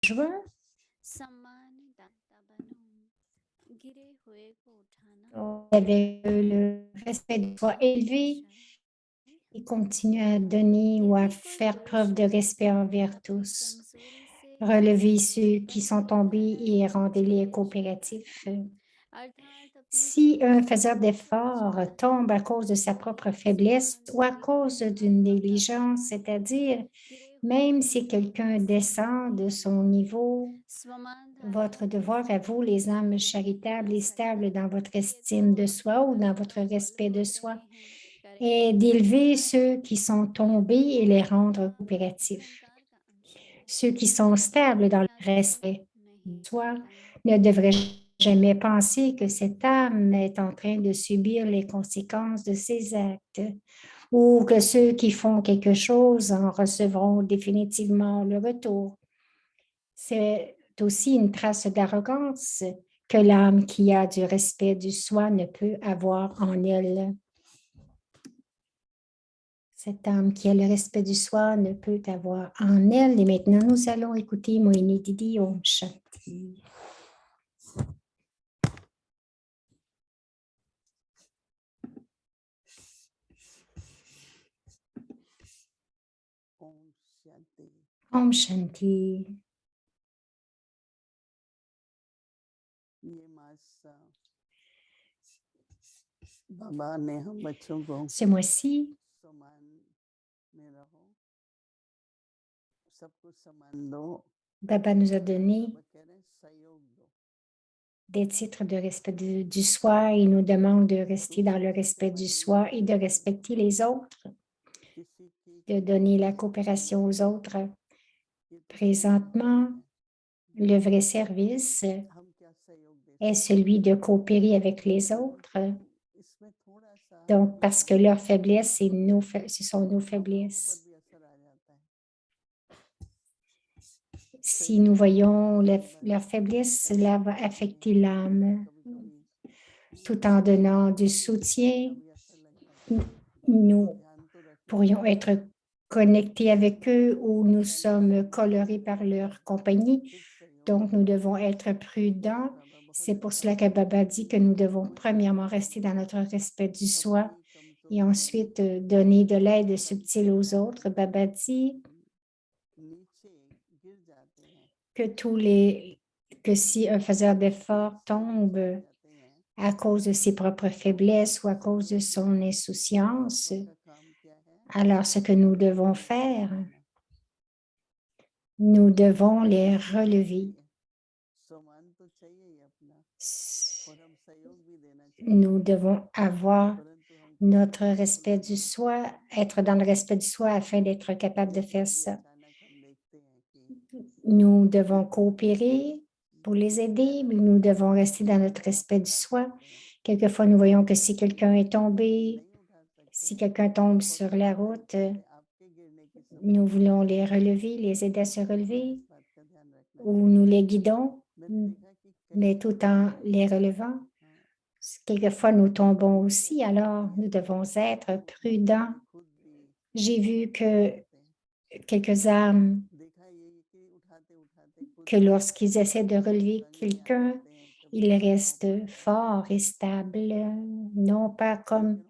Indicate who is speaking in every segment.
Speaker 1: juin. Avec le respect de soi élevé et continue à donner ou à faire preuve de respect envers tous. Relevez ceux qui sont tombés et rendez-les coopératifs. Si un faiseur d'efforts tombe à cause de sa propre faiblesse ou à cause d'une négligence, c'est-à-dire même si quelqu'un descend de son niveau, votre devoir à vous, les âmes charitables et stables dans votre estime de soi ou dans votre respect de soi, est d'élever ceux qui sont tombés et les rendre coopératifs. Ceux qui sont stables dans le respect de soi ne devraient jamais penser que cette âme est en train de subir les conséquences de ses actes ou que ceux qui font quelque chose en recevront définitivement le retour. C'est aussi une trace d'arrogance que l'âme qui a du respect du soi ne peut avoir en elle. Cette âme qui a le respect du soi ne peut avoir en elle. Et maintenant, nous allons écouter Moini Didi Om Shanti. Om Shanti. Ce mois-ci, Baba nous a donné des titres de respect du soi et nous demande de rester dans le respect du soi et de respecter les autres, de donner la coopération aux autres. Présentement, le vrai service est celui de coopérer avec les autres. Donc, parce que leur faiblesse, ce sont nos faiblesses. Si nous voyons leur faiblesse, cela va affecter l'âme. Tout en donnant du soutien, nous pourrions être connectés avec eux ou nous sommes colorés par leur compagnie. Donc, nous devons être prudents. C'est pour cela que Baba dit que nous devons premièrement rester dans notre respect du soi et ensuite donner de l'aide subtile aux autres. Baba dit que si un faiseur d'efforts tombe à cause de ses propres faiblesses ou à cause de son insouciance, alors ce que nous devons faire, nous devons les relever. Nous devons avoir notre respect du soi, être dans le respect du soi afin d'être capable de faire ça. Nous devons coopérer pour les aider, mais nous devons rester dans notre respect du soi. Quelquefois, nous voyons que si quelqu'un est tombé, si quelqu'un tombe sur la route, nous voulons les relever, les aider à se relever, ou nous les guidons, mais tout en les relevant. Quelquefois, nous tombons aussi, alors nous devons être prudents. J'ai vu que quelques âmes, que lorsqu'ils essaient de relever quelqu'un, ils restent forts et stables, non pas comme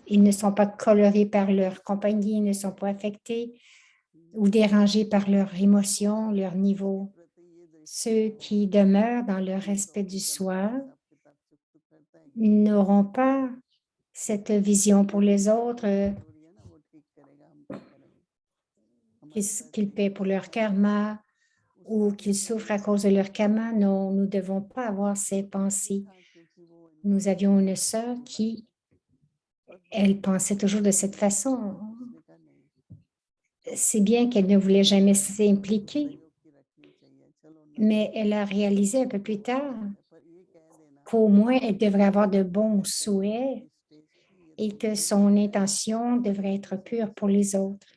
Speaker 1: ils ne sont pas colorés par leur compagnie, ils ne sont pas affectés ou dérangés par leurs émotions, leur niveau. Ceux qui demeurent dans le respect du soi n'auront pas cette vision pour les autres, qu'ils paient pour leur karma ou qu'ils souffrent à cause de leur karma. Non, nous ne devons pas avoir ces pensées. Nous avions une sœur qui, elle pensait toujours de cette façon. C'est bien qu'elle ne voulait jamais s'impliquer, mais elle a réalisé un peu plus tard qu'au moins elle devrait avoir de bons souhaits et que son intention devrait être pure pour les autres.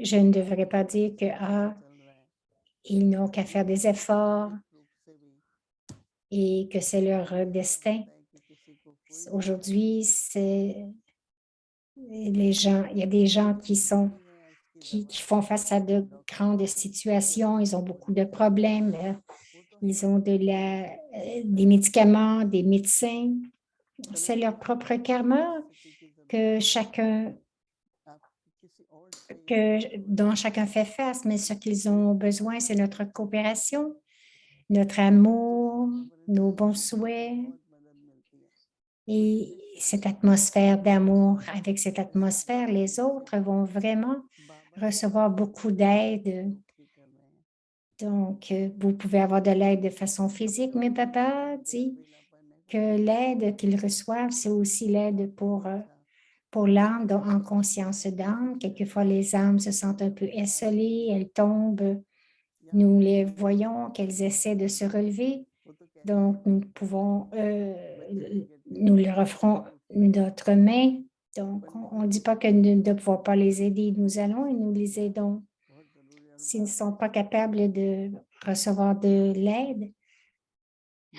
Speaker 1: Je ne devrais pas dire que ils n'ont qu'à faire des efforts et que c'est leur destin. Aujourd'hui, il y a des gens qui sont qui font face à de grandes situations. Ils ont beaucoup de problèmes. Ils ont des médicaments, des médecins. C'est leur propre karma que dont chacun fait face, mais ce qu'ils ont besoin, c'est notre coopération, notre amour, nos bons souhaits et cette atmosphère d'amour. Avec cette atmosphère, les autres vont vraiment recevoir beaucoup d'aide. Donc, vous pouvez avoir de l'aide de façon physique, mais papa dit que l'aide qu'ils reçoivent, c'est aussi l'aide pour l'âme en conscience d'âme. Quelquefois, les âmes se sentent un peu esselées, elles tombent. Nous les voyons qu'elles essaient de se relever. Donc, nous leur offrons notre main. Donc, on ne dit pas que nous ne pouvons pas les aider. Nous allons et nous les aidons. S'ils ne sont pas capables de recevoir de l'aide,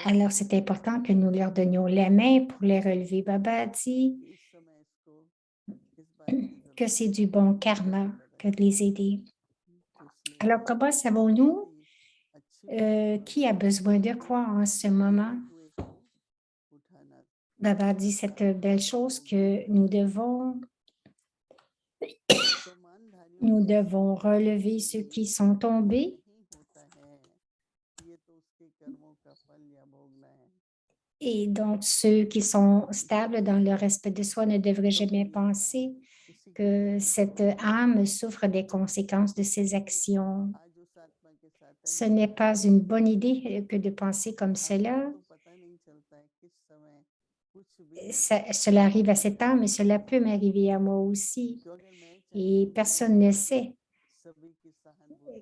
Speaker 1: alors c'est important que nous leur donnions la main pour les relever. Baba dit que c'est du bon karma que de les aider. Alors, comment savons-nous qui a besoin de quoi en ce moment? Baba dit cette belle chose que nous devons relever ceux qui sont tombés. Et donc, ceux qui sont stables dans le respect de soi ne devraient jamais penser que cette âme souffre des conséquences de ses actions. Ce n'est pas une bonne idée que de penser comme cela. Cela arrive à cette âme et cela peut m'arriver à moi aussi. Et personne ne sait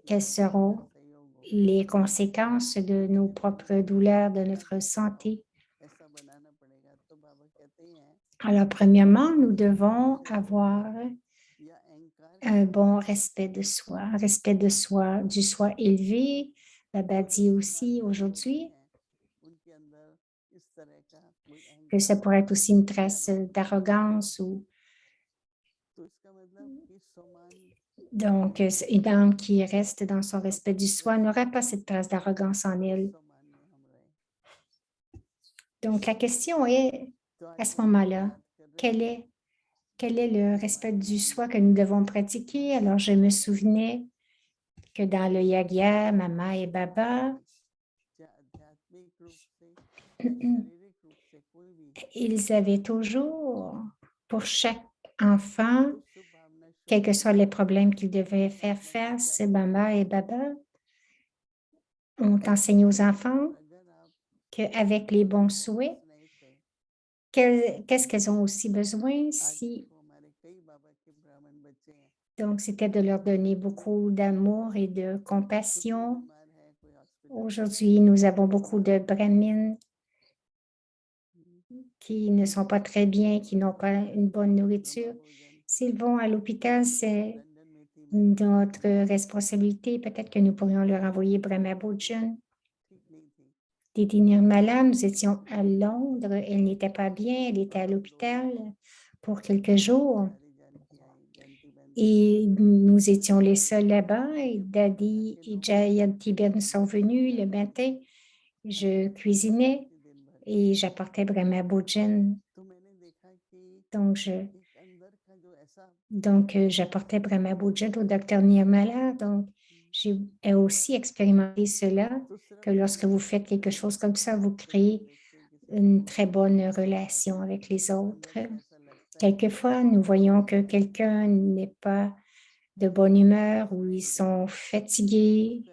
Speaker 1: quelles seront les conséquences de nos propres douleurs, de notre santé. Alors, premièrement, nous devons avoir un bon respect de soi, un respect de soi, du soi élevé. Baba dit aussi aujourd'hui que ça pourrait être aussi une trace d'arrogance ou donc une âme qui reste dans son respect du soi n'aura pas cette trace d'arrogance en elle. Donc la question est, à ce moment-là, quel est le respect du soi que nous devons pratiquer? Alors je me souvenais que dans le Yagya, Mama et Baba, ils avaient toujours, pour chaque enfant, quels que soient les problèmes qu'ils devaient faire face, Mama et Baba ont enseigné aux enfants qu'avec les bons souhaits, qu'est-ce qu'elles ont aussi besoin donc c'était de leur donner beaucoup d'amour et de compassion. Aujourd'hui, nous avons beaucoup de brahmines qui ne sont pas très bien, qui n'ont pas une bonne nourriture. S'ils vont à l'hôpital, c'est notre responsabilité. Peut-être que nous pourrions leur envoyer Brahma Bhojan. Didi Nirmala, nous étions à Londres. Elle n'était pas bien. Elle était à l'hôpital pour quelques jours. Et nous étions les seuls là-bas. Et Daddy et Jayanti Ben sont venus le matin. Je cuisinais et j'apportais Brahma Bhojan. Donc, j'apportais Brahma Bhojan au docteur Nirmala. Donc, j'ai aussi expérimenté cela, que lorsque vous faites quelque chose comme ça, vous créez une très bonne relation avec les autres. Quelquefois, nous voyons que quelqu'un n'est pas de bonne humeur ou ils sont fatigués.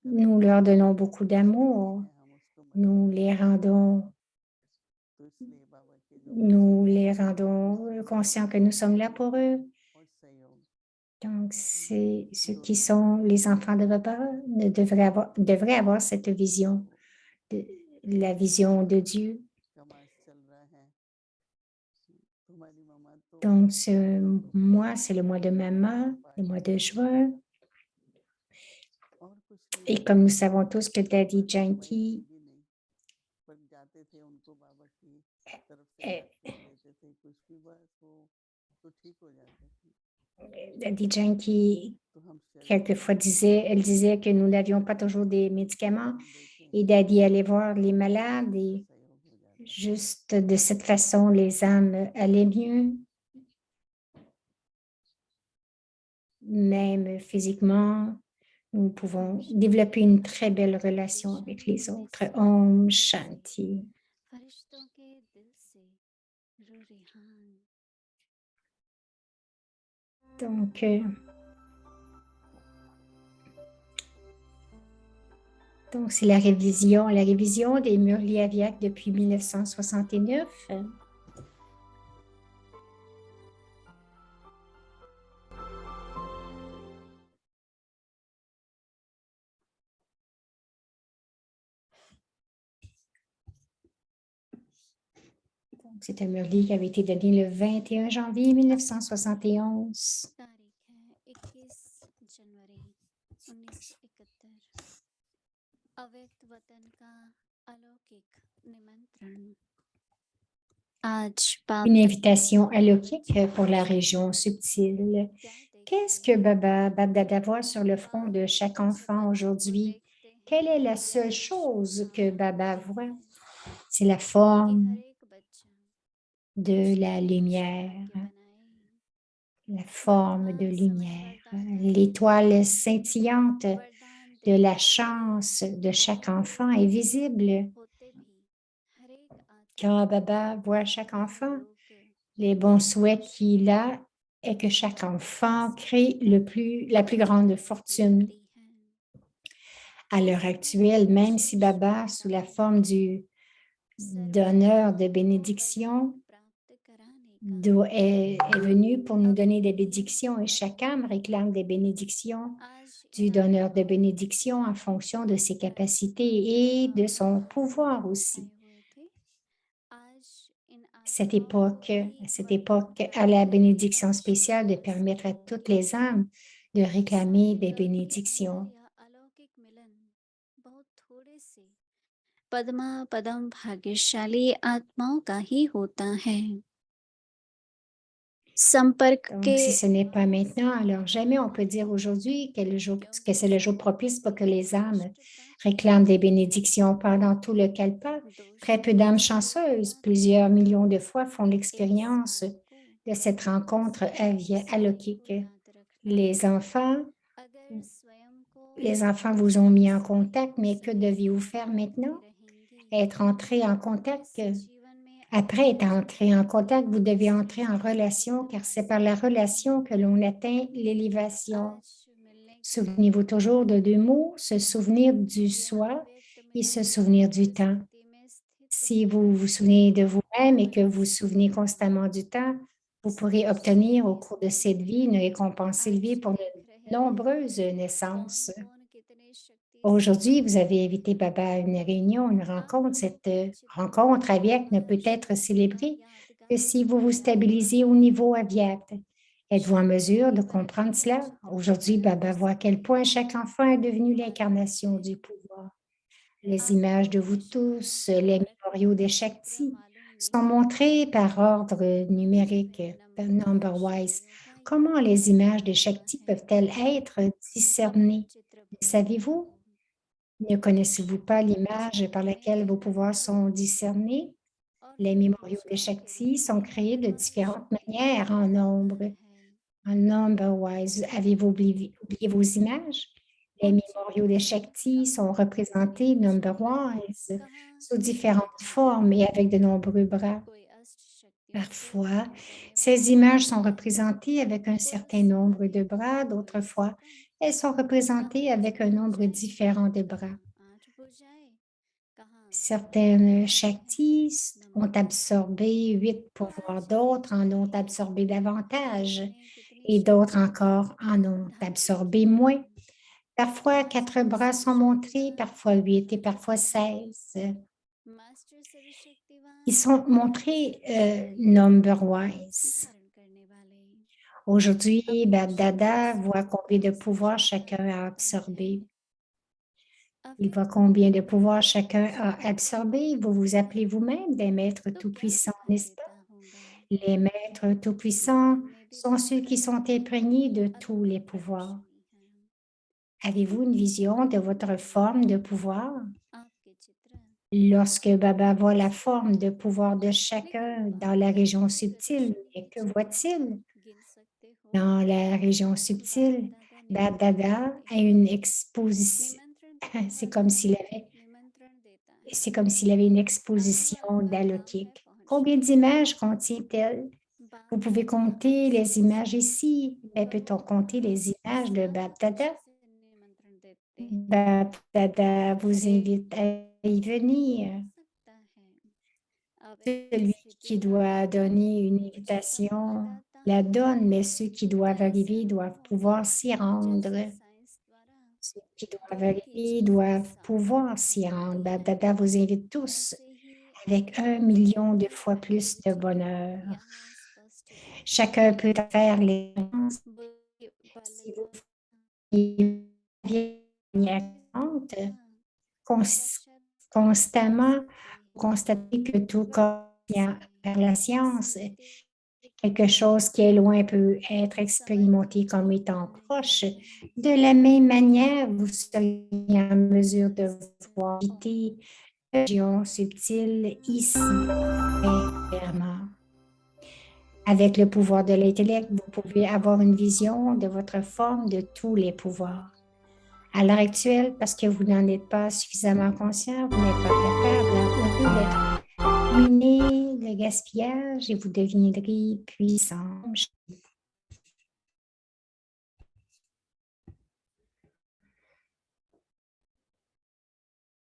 Speaker 1: Nous leur donnons beaucoup d'amour. Nous les rendons conscients que nous sommes là pour eux. Donc, c'est ceux qui sont les enfants de Baba devraient avoir cette vision, la vision de Dieu. Donc, ce mois, c'est le mois de Mama, le mois de juin. Et comme nous savons tous que Daddy Janki Adidjan qui quelquefois elle disait que nous n'avions pas toujours des médicaments et Daddy allait voir les malades et juste de cette façon, les âmes allaient mieux, même physiquement. Nous pouvons développer une très belle relation avec les autres. Om Shanti. Donc, c'est la révision des Murli Aviak depuis 1969. C'est un Murli qui avait été donné le 21 janvier 1971. Une invitation alaukique pour la région subtile. Qu'est-ce que Baba Dada voit sur le front de chaque enfant aujourd'hui? Quelle est la seule chose que Baba voit? C'est la forme de la lumière, la forme de lumière, l'étoile scintillante de la chance de chaque enfant est visible. Quand Baba voit chaque enfant, les bons souhaits qu'il a est que chaque enfant crée la plus grande fortune. À l'heure actuelle, même si Baba, sous la forme du donneur de bénédictions, est venu pour nous donner des bénédictions et chaque âme réclame des bénédictions du donneur de bénédictions en fonction de ses capacités et de son pouvoir aussi. Cette époque a la bénédiction spéciale de permettre à toutes les âmes de réclamer des bénédictions. Donc, si ce n'est pas maintenant, alors jamais on peut dire aujourd'hui que c'est le jour propice pour que les âmes réclament des bénédictions pendant tout le Kalpa. Très peu d'âmes chanceuses, plusieurs millions de fois, font l'expérience de cette rencontre alaukique. Les enfants vous ont mis en contact, mais que deviez-vous faire maintenant? Être entré en contact. Après être entré en contact, vous devez entrer en relation, car c'est par la relation que l'on atteint l'élévation. Souvenez-vous toujours de deux mots, se souvenir du soi et se souvenir du temps. Si vous vous souvenez de vous-même et que vous vous souvenez constamment du temps, vous pourrez obtenir au cours de cette vie une récompense élevée pour de nombreuses naissances. Aujourd'hui, vous avez invité Baba à une réunion, une rencontre. Cette rencontre aviaque ne peut être célébrée que si vous vous stabilisez au niveau aviaque. Êtes-vous en mesure de comprendre cela? Aujourd'hui, Baba voit à quel point chaque enfant est devenu l'incarnation du pouvoir. Les images de vous tous, les mémoriaux des Shakti, sont montrées par ordre numérique, par number-wise. Comment les images des Shakti peuvent-elles être discernées? Savez-vous? Ne connaissez-vous pas l'image par laquelle vos pouvoirs sont discernés? Les mémoriaux de Shakti sont créés de différentes manières en nombre. En number-wise, avez-vous oublié vos images? Les mémoriaux de Shakti sont représentés number-wise sous différentes formes et avec de nombreux bras. Parfois, ces images sont représentées avec un certain nombre de bras, d'autres fois, elles sont représentées avec un nombre différent de bras. Certaines Shaktis ont absorbé 8 pouvoirs, d'autres en ont absorbé davantage et d'autres encore en ont absorbé moins. Parfois, 4 bras sont montrés, parfois 8 et parfois 16. Ils sont montrés number-wise. Aujourd'hui, Dada voit combien de pouvoir chacun a absorbé. Il voit combien de pouvoir chacun a absorbé. Vous vous appelez vous-même des maîtres tout-puissants, n'est-ce pas? Les maîtres tout-puissants sont ceux qui sont imprégnés de tous les pouvoirs. Avez-vous une vision de votre forme de pouvoir? Lorsque Baba voit la forme de pouvoir de chacun dans la région subtile, que voit-il? Dans la région subtile, Baba a une exposition. C'est comme s'il avait, c'est comme s'il avait une exposition d'Alokik. Combien d'images contient-elle? Vous pouvez compter les images ici, mais peut-on compter les images de Bapdada? Bapdada vous invite à y venir. Celui qui doit donner une invitation la donne, mais ceux qui doivent arriver doivent pouvoir s'y rendre. Ceux qui doivent arriver doivent pouvoir s'y rendre. Bapdada vous invite tous avec 1 million de fois plus de bonheur. Chacun peut faire les si vous bien compte, constamment, constater que tout comme vers la science, quelque chose qui est loin peut être expérimenté comme étant proche. De la même manière, vous seriez en mesure de voir la région subtile ici, clairement. Avec le pouvoir de l'intellect, vous pouvez avoir une vision de votre forme de tous les pouvoirs. À l'heure actuelle, parce que vous n'en êtes pas suffisamment conscient, vous n'êtes pas capable d'éliminer le gaspillage et vous deviendrez puissant.